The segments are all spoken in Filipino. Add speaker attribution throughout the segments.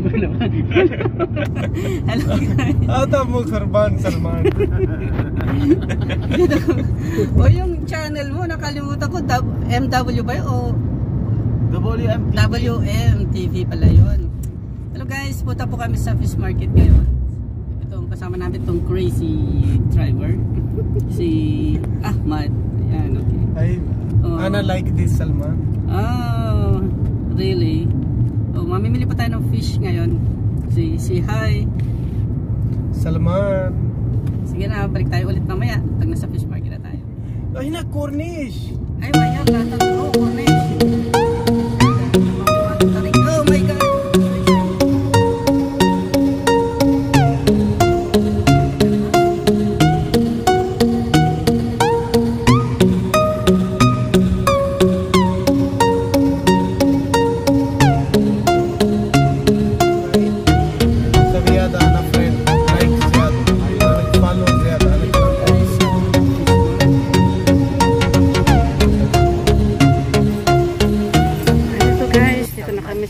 Speaker 1: ko naman. Hello guys.
Speaker 2: Ata mo Shalman.
Speaker 1: O yung channel mo, nakalimutan ko, MW ba yun? O WM TV pala yun. Hello guys, punta po kami sa fish market ngayon. Ito, kasama natin itong crazy driver. Si Ahmad. Ayan, okay.
Speaker 2: Ana like this, Salman.
Speaker 1: Oh, really? Oh, mamimili pa tayo ng fish ngayon. Say hi.
Speaker 2: Salman.
Speaker 1: Sige na, balik tayo ulit mamaya pag nasa fish market na tayo.
Speaker 2: Ay na, Cornish.
Speaker 1: Ay, maya, lahat ng Cornish. Oh my God.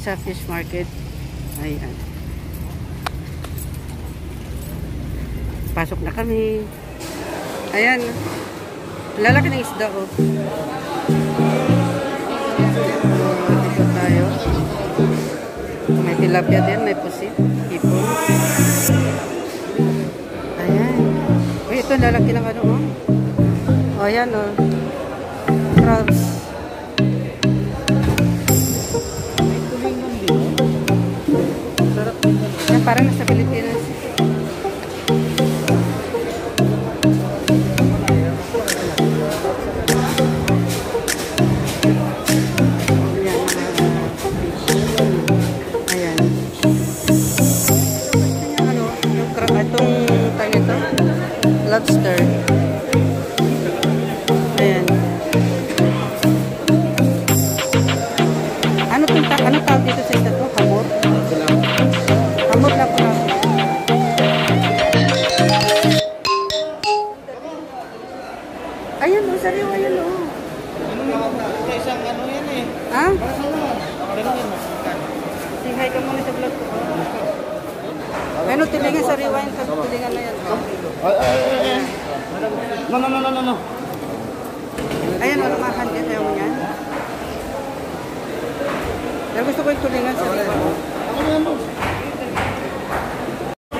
Speaker 1: Sa fish market. Ayan. Pasok na kami. Ayan. Lalaki ng isda, oh. Dito tayo. May tilapia din, may pusit, hipon. Ayan. Uy, ito lalaki ng ano, oh. Oh, ayan, oh. Crabs. Parang nasa Pilipinas. Ayan. Ano, itong tayo ito, lobster. Ayan. Ano tawag dito sa ito? Hamor? Hamor na po namin. Ayan o, sariwa yan o.
Speaker 2: Isang ano yan eh.
Speaker 1: Ha? Tinghay ka muna sa vlog ko. Ano, tilingan sariwa yan. Tilingan na yan.
Speaker 2: No.
Speaker 1: Ayan o, lumahan yan. Ayaw mo yan. Pero gusto ko yung tulingan sariwa o.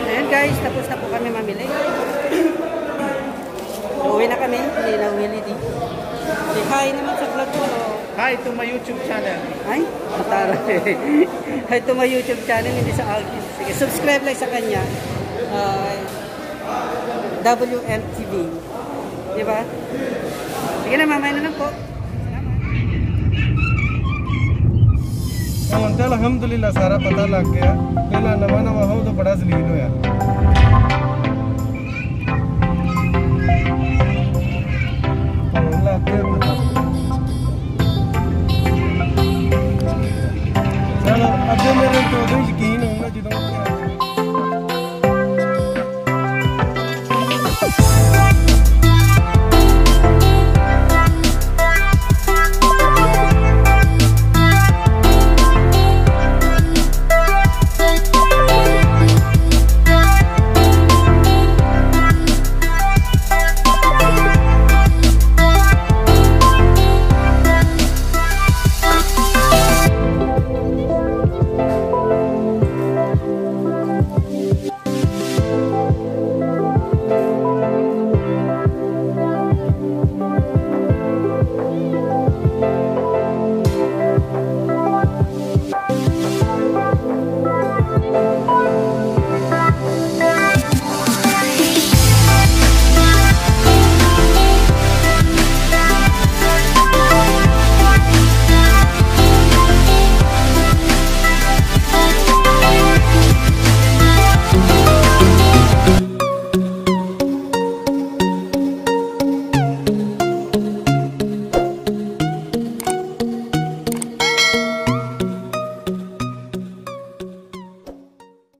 Speaker 1: Ayan guys, tapos na po kami mamili. Uwi na kami, hindi na uwi din. Hi naman sa vlog ko.
Speaker 2: Hi to my YouTube channel.
Speaker 1: Ay, matara. Hi to my YouTube channel, hindi sa Alvin. Sige, subscribe lang sa kanya. WMTV. Diba? Sige na, mamaya na lang po.
Speaker 2: Alhamdulillah सारा पता लग गया पहला नवा नवा हो तो बड़ा जलील होया